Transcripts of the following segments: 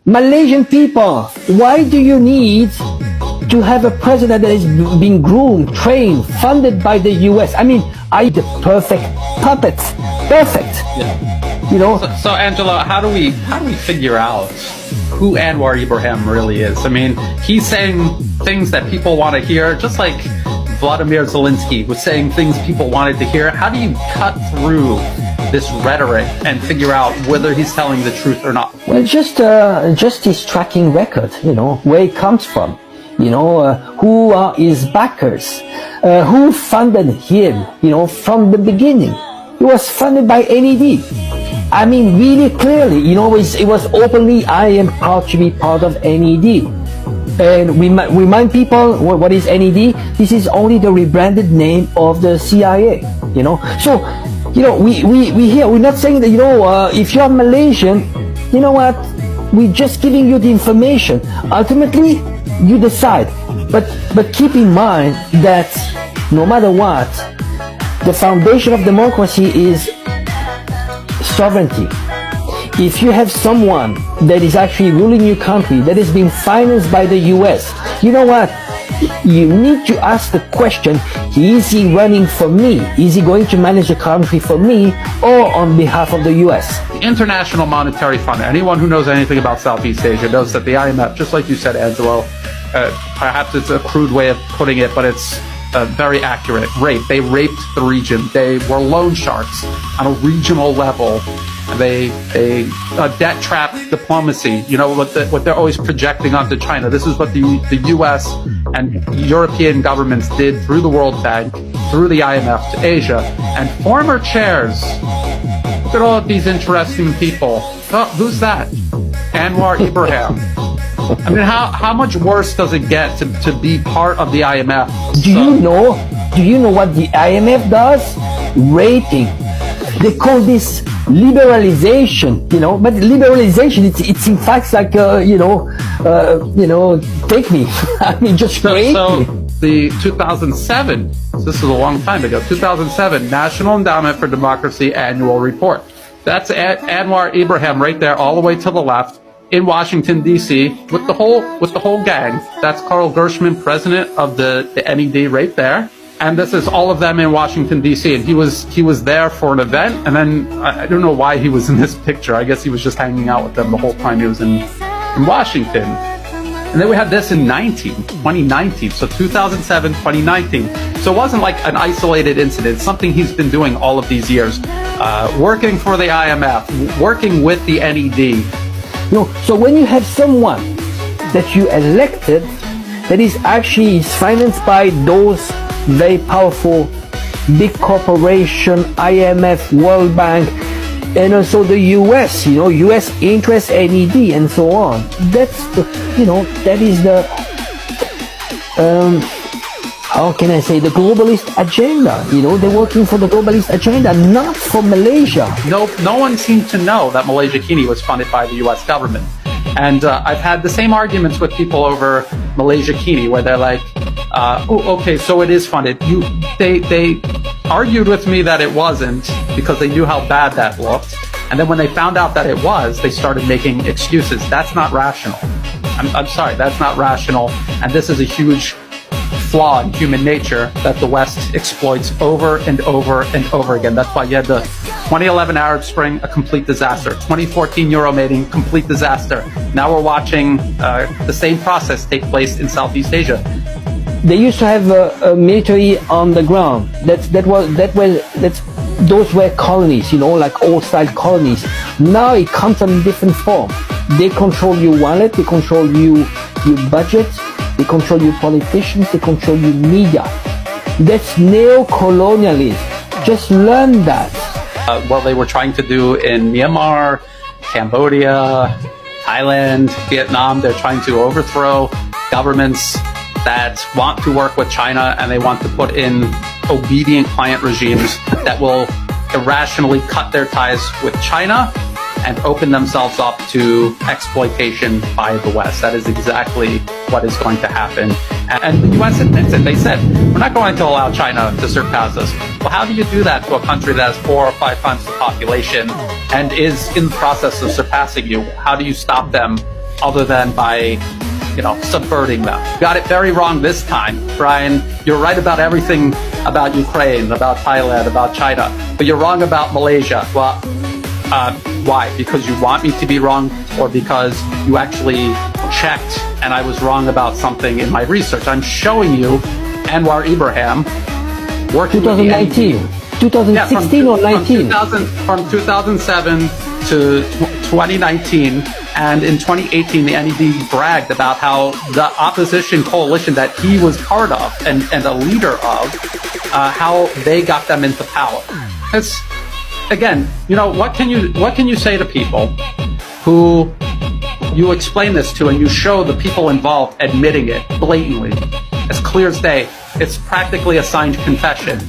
Malaysian people, why do you need to have a president that is being groomed, trained, funded by the US? I mean, are you the perfect puppet? Perfect. Yeah. You know? So Angelo, how do we figure out who Anwar Ibrahim really is? I mean, he's saying things that people want to hear, just like Vladimir Zelensky was saying things people wanted to hear. How do you cut through this rhetoric and figure out whether he's telling the truth or not? Well, just his tracking record, you know, where he comes from, you know, who are his backers, who funded him, you know, from the beginning. He was funded by NED. I mean, really clearly, you know, it was openly, I am proud to be part of NED. And we remind people, what is NED? This is only the rebranded name of the CIA, you know. So, you know, we hear, we're not saying that, you know, if you're Malaysian, you know what, we're just giving you the information. Ultimately, you decide. But keep in mind that no matter what, the foundation of democracy is sovereignty. If you have someone that is actually ruling your country, that is being financed by the US, you know what? You need to ask the question, is he running for me? Is he going to manage the country for me or on behalf of the US? International Monetary Fund, anyone who knows anything about Southeast Asia knows that the IMF, just like you said, Angelo, perhaps it's a crude way of putting it, but it's very accurate. They raped the region. They were loan sharks on a regional level. They debt trap diplomacy. You know what they're always projecting onto China. This is what the U.S. and European governments did through the World Bank, through the IMF to Asia. And former chairs. Look at all of these interesting people. Oh, who's that? Anwar Ibrahim. I mean, how much worse does it get to be part of the IMF? Do you know what the IMF does? Rating. They call this liberalization, you know, but liberalization, it's in fact like, take me. I mean, just rate me. The 2007, this is a long time ago, 2007 National Endowment for Democracy Annual Report. That's Anwar Ibrahim right there, all the way to the left, in Washington, D.C., with the whole gang. That's Carl Gershman, president of the NED right there. And this is all of them in Washington, D.C. And he was there for an event, and then I don't know why he was in this picture. I guess he was just hanging out with them the whole time he was in Washington. And then we had this in 2019, so 2007, 2019. So it wasn't like an isolated incident, it's something he's been doing all of these years, working for the IMF, working with the NED. No, so when you have someone that you elected that is actually financed by those very powerful big corporation, IMF, World Bank, and also the US, you know, US interest, NED, and so on. That's the, you know, that is the, how can I say, the globalist agenda. You know, they're working for the globalist agenda, not for Malaysia. No one seemed to know that Malaysia Kini was funded by the US government. And I've had the same arguments with people over Malaysia Kini, where they're like, oh, okay, so it is funded. They argued with me that it wasn't because they knew how bad that looked. And then when they found out that it was, they started making excuses. That's not rational. I'm sorry, that's not rational. And this is a huge flaw in human nature that the West exploits over and over and over again. That's why you had the 2011 Arab Spring, a complete disaster. 2014 Euromating, complete disaster. Now we're watching the same process take place in Southeast Asia. They used to have a military on the ground. Those were colonies, you know, like old-style colonies. Now it comes in different form. They control your wallet, they control your budget, they control your politicians, they control your media. That's neo-colonialism. Just learn that. What they were trying to do in Myanmar, Cambodia, Thailand, Vietnam, they're trying to overthrow governments that want to work with China, and they want to put in obedient client regimes that will irrationally cut their ties with China and open themselves up to exploitation by the West. That is exactly what is going to happen. And the US admits it. They said, we're not going to allow China to surpass us. Well, how do you do that to a country that has 4 or 5 times the population and is in the process of surpassing you? How do you stop them other than by, subverting them. You got it very wrong this time, Brian. You're right about everything about Ukraine, about Thailand, about China, but you're wrong about Malaysia. Well, why? Because you want me to be wrong, or because you actually checked and I was wrong about something in my research? I'm showing you Anwar Ibrahim working 2019, 2016 or 19? From 2007 to 2019. And in 2018, the NED bragged about how the opposition coalition that he was part of and a leader of, how they got them into power. It's, again, what can you say to people who you explain this to and you show the people involved admitting it blatantly, as clear as day? It's practically a signed confession.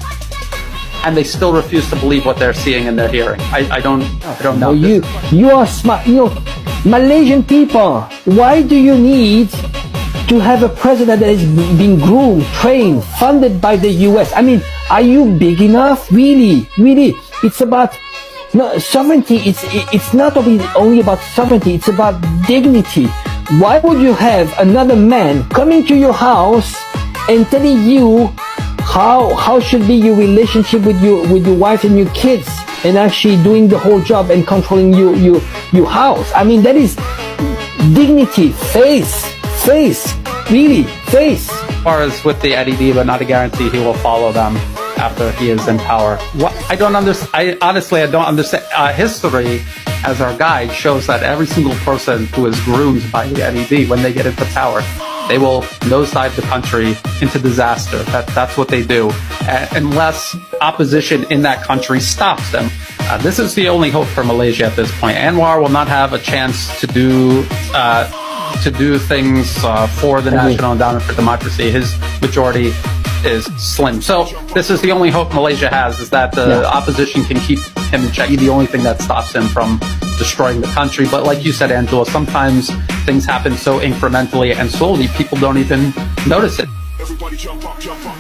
And they still refuse to believe what they're seeing and they're hearing. I don't know. You are smart. Malaysian people, why do you need to have a president that is being groomed, trained, funded by the US? I mean, are you big enough? Really? It's about sovereignty. It's not only about sovereignty. It's about dignity. Why would you have another man coming to your house and telling you how should be your relationship with your wife and your kids, and actually doing the whole job and controlling your house? I mean, that is dignity, face, really, face. As far as with the NED, but not a guarantee he will follow them after he is in power. I don't understand. I honestly don't understand. History, as our guide, shows that every single person who is groomed by the NED, when they get into power, they will nosedive the country into disaster. That's what they do, unless opposition in that country stops them. This is the only hope for Malaysia at this point. Anwar will not have a chance to do things for the National Endowment for Democracy. His majority is slim. So this is the only hope Malaysia has, is that the opposition can keep him in check. The only thing that stops him from destroying the country. But like you said, Angela, sometimes things happen so incrementally and slowly, people don't even notice it. Everybody jump up, jump up.